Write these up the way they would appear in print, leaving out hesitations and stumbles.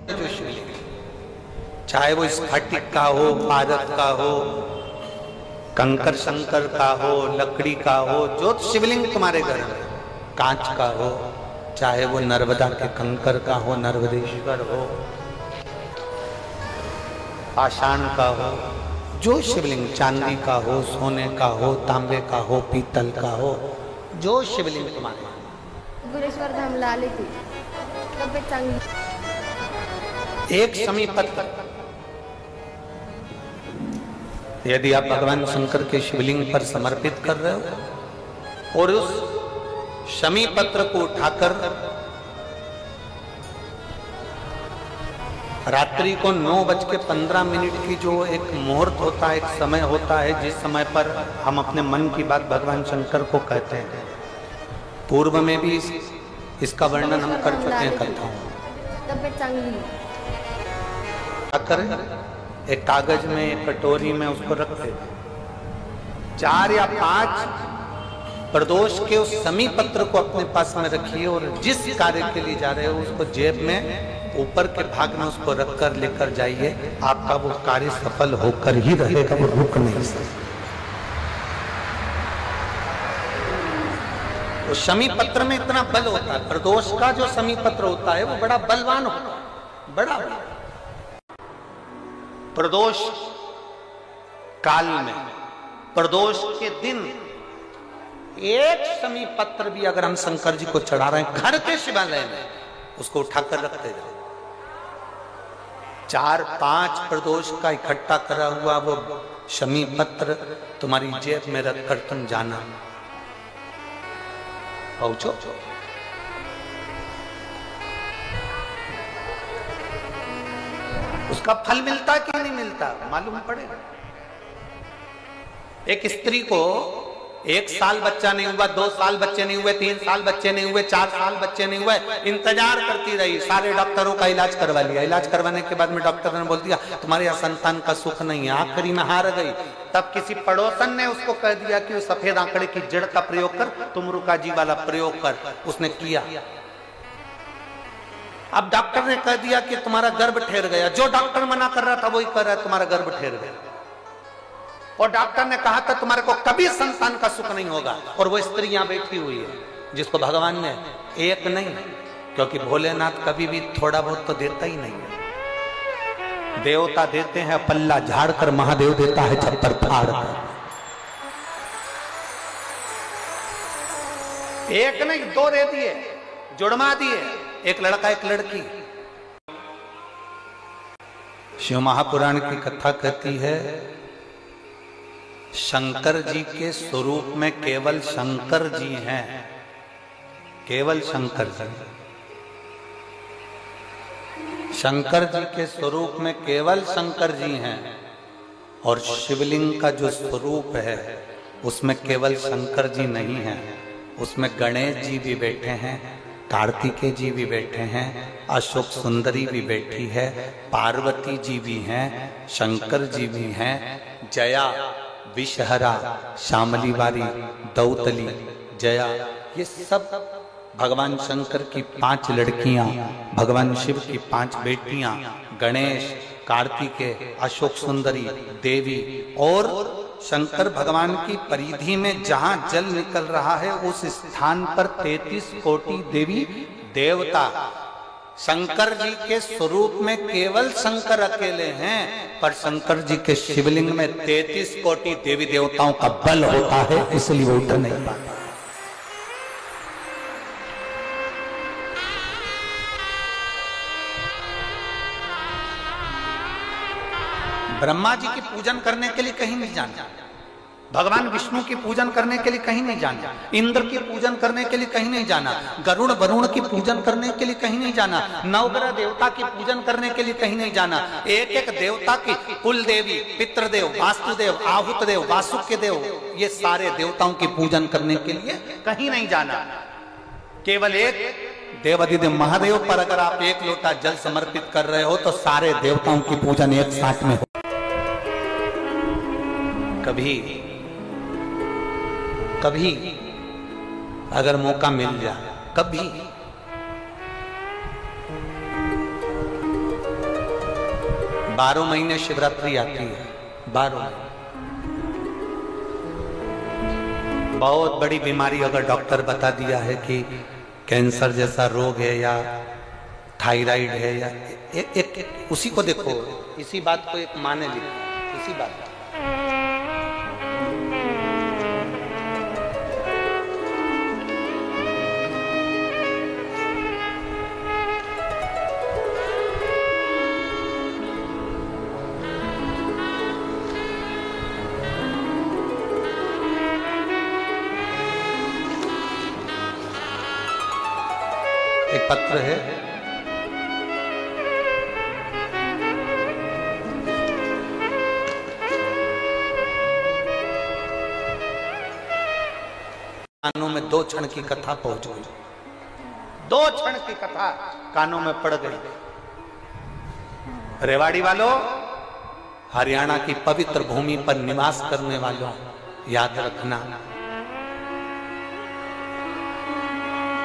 जो शिवलिंग, चाहे वो स्फटिक का हो, पारद का हो, कंकर शंकर का हो, लकड़ी का हो, जो शिवलिंग तुम्हारे घर में, कांच का हो, चाहे वो नर्मदा के कंकर का हो, नर्मदेश्वर हो, पाषाण का हो, जो शिवलिंग चांदी का हो, सोने का हो, तांबे का हो, पीतल का हो, जो शिवलिंग तुम्हारे, गुरेश्वर धाम लाली थी तब्येत चांगली, एक समीपत्र, यदि आप भगवान शंकर के शिवलिंग पर समर्पित कर रहे हो और उस शमी पत्र को उठाकर रात्रि को 9:15 की जो एक मुहूर्त होता है, एक समय होता है जिस समय पर हम अपने मन की बात भगवान शंकर को कहते हैं, पूर्व में भी इसका वर्णन हम कर चुके हैं कथाओं में। तब्येत चांगली, एक कागज में, एक कटोरी में उसको रखते, 4 या 5 प्रदोष के उस समी पत्र को अपने पास में रखिए और जिस कार्य के लिए जा रहे हो उसको जेब में ऊपर के भाग में उसको रखकर लेकर जाइए, आपका वो कार्य सफल होकर ही रहेगा, वो रुक नहीं सकता। वो शमी पत्र में इतना बल होता है, प्रदोष का जो शमी पत्र होता है वो बड़ा बलवान होता है, बड़ा प्रदोष काल में, प्रदोष के दिन एक शमी पत्र भी अगर हम शंकर जी को चढ़ा रहे हैं घर के शिवालय में, उसको उठाकर रखते जाओ। 4-5 प्रदोष का इकट्ठा करा हुआ वो शमी पत्र तुम्हारी जेब में रखकर तुम जाना, पहुंचो। उसका फल मिलता कि नहीं मिलता मालूम पड़ेगा। एक स्त्री को 1 साल बच्चा नहीं हुआ, 2 साल बच्चे नहीं हुए, 3 साल बच्चे नहीं हुए, 4 साल बच्चे नहीं हुए, इंतजार करती रही, सारे डॉक्टरों का इलाज करवा लिया, इलाज करवाने के बाद में डॉक्टर ने बोल दिया तुम्हारे यहाँ संतान का सुख नहीं है, आखिरी में हार गई। तब किसी पड़ोसन ने उसको कह दिया कि सफेद आंकड़े की जड़ का प्रयोग कर, तुमरुका जी वाला प्रयोग कर, उसने किया। अब डॉक्टर ने कह दिया कि तुम्हारा गर्भ ठहर गया, जो डॉक्टर मना कर रहा था वही कह रहा है तुम्हारा गर्भ ठहर गया, और डॉक्टर ने कहा था तुम्हारे को कभी संतान का सुख नहीं होगा, और वो स्त्री यहां बैठी हुई है जिसको भगवान ने एक नहीं, क्योंकि भोलेनाथ कभी भी थोड़ा बहुत तो देता ही नहीं है, देवता देते हैं पल्ला झाड़ कर, महादेव देता है छप्पर फाड़ कर। एक नहीं 2 दे दिए, जुड़वा दिए, एक लड़का एक लड़की। शिव महापुराण की कथा कहती है शंकर जी के स्वरूप में केवल शंकर जी हैं, केवल शंकर जी, शंकर जी के स्वरूप में केवल शंकर जी हैं, और शिवलिंग का जो स्वरूप है उसमें केवल शंकर जी नहीं है, उसमें गणेश जी भी बैठे हैं, कार्तिकेय जी भी बैठे हैं, अशोक सुंदरी भी बैठी है, पार्वती जी भी हैं, शंकर जी भी हैं, जया, विषहरा, शामली वारी, दौतली, जया, ये सब भगवान शंकर की 5 लड़कियां, भगवान शिव की 5 बेटियां, गणेश, कार्तिकेय, अशोक सुंदरी, देवी, और शंकर भगवान की परिधि में जहां जल निकल रहा है उस स्थान पर 33 कोटि देवी देवता। शंकर जी के स्वरूप में केवल शंकर अकेले हैं, पर शंकर जी के शिवलिंग में 33 कोटि देवी देवताओं का बल होता है, इसलिए वो उठ नहीं पाता। ब्रह्मा जी की पूजन करने के लिए कहीं नहीं जाना, भगवान विष्णु की पूजन करने के लिए कहीं नहीं जाना, इंद्र की पूजन करने के लिए कहीं नहीं जाना, गरुड़ वरुण की पूजन करने के लिए कहीं नहीं जाना, नवग्रह देवता की पूजन करने के लिए कहीं नहीं जाना, एक एक देवता की, कुल देवी, पितृदेव, वास्तुदेव, आहुतदेव, वासुकी देव, ये सारे देवताओं की पूजन करने के लिए कहीं नहीं जाना। केवल एक देवाधिदेव महादेव पर अगर आप 1 लोटा जल समर्पित कर रहे हो तो सारे देवताओं की पूजन एक साथ में हो। कभी अगर मौका मिल जाए, कभी 12 महीने शिवरात्रि आती है, 12 महीने। बहुत बड़ी बीमारी अगर डॉक्टर बता दिया है कि कैंसर जैसा रोग है या थायराइड है या एक उसी को देखो, इसी बात को एक माने लिखा, इसी बात को। एक पत्र है, कानों में 2 क्षण की कथा पहुंच गई, 2 क्षण की कथा कानों में पड़ गई। रेवाड़ी वालों, हरियाणा की पवित्र भूमि पर निवास करने वालों, याद रखना,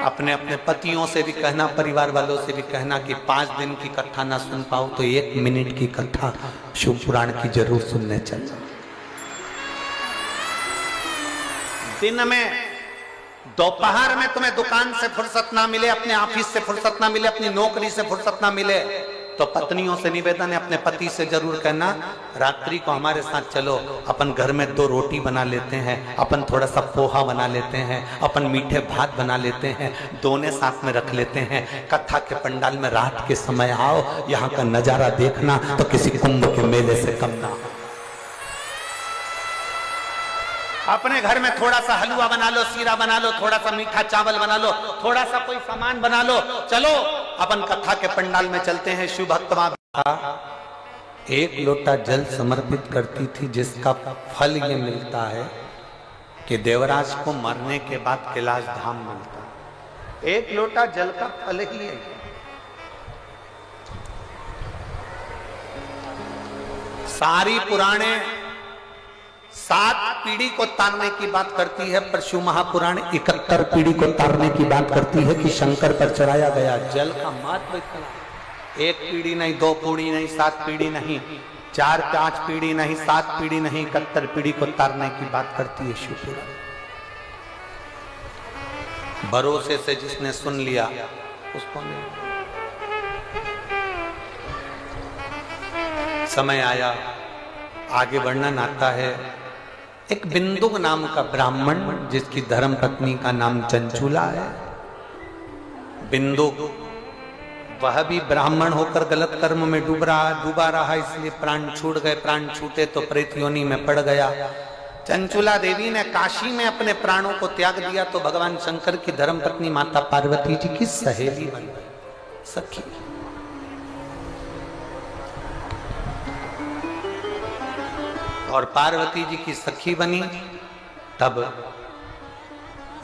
अपने अपने पतियों से भी कहना, परिवार वालों से भी कहना कि 5 दिन की कथा ना सुन पाओ तो 1 मिनट की कथा शिव पुराण की जरूर सुनने चल जाओ। दिन में, दोपहर में तुम्हें दुकान से फुर्सत ना मिले, अपने ऑफिस से फुर्सत ना मिले, अपनी नौकरी से फुर्सत ना मिले, तो पत्नियों से निवेदन है, अपने पति से जरूर कहना रात्रि को हमारे साथ चलो, अपन घर में 2 रोटी बना लेते हैं, अपन थोड़ा सा पोहा बना लेते हैं, अपन मीठे भात बना लेते हैं, दोनों साथ में रख लेते हैं, कथा के पंडाल में रात के समय आओ, यहाँ का नजारा देखना तो किसी कुंभ के मेले से कम ना हो। अपने घर में थोड़ा सा हलवा बना लो, सीरा बना लो, थोड़ा सा मीठा चावल बना लो, थोड़ा सा कोई सामान बना लो, चलो अपन कथा के पंडाल में चलते हैं। शिव भक्त माता 1 लोटा जल समर्पित करती थी, जिसका फल ये मिलता है कि देवराज को मरने के बाद कैलाश धाम मिलता है। 1 लोटा जल का फल ही है। सारी पुराणे 7 पीढ़ी को तारने की बात करती है, पर शिव महापुराण 71 पीढ़ी को तारने की बात करती है कि शंकर पर चढ़ाया गया जल का महत्व इतना। 1 पीढ़ी नहीं, 2 पीढ़ी नहीं, 7 पीढ़ी नहीं, 4-5 पीढ़ी नहीं, 7 पीढ़ी नहीं, 71 पीढ़ी को तारने की बात करती है शिव पुराण। भरोसे से जिसने सुन लिया उसको नहीं। समय आया, आगे वर्णन आता है, एक बिंदु नाम का ब्राह्मण, जिसकी धर्म पत्नी का नाम चंचूला है। बिंदु वह भी ब्राह्मण होकर गलत कर्म में डूबा रहा, इसलिए प्राण छूट गए। प्राण छूटे तो प्रेत योनि में पड़ गया। चंचूला देवी ने काशी में अपने प्राणों को त्याग दिया तो भगवान शंकर की धर्म पत्नी माता पार्वती जी की सहेली बन गई, सखी। और पार्वती जी की सखी बनी, तब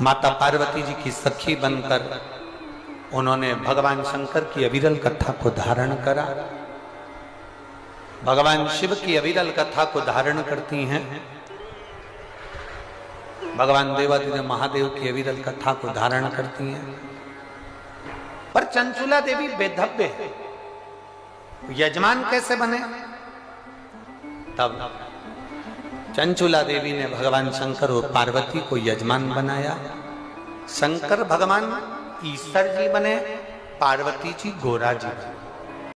माता पार्वती जी की सखी बनकर उन्होंने भगवान शंकर की अविरल कथा को धारण करा। भगवान शिव की अविरल कथा को धारण करती हैं, भगवान देवादिदेव महादेव की अविरल कथा को धारण करती हैं। पर चंचूला देवी बेधव्य है, यजमान कैसे बने? तब चंचूला देवी ने भगवान शंकर और पार्वती को यजमान बनाया। शंकर भगवान ईश्वर जी बने, पार्वती जी गोरा जी बने।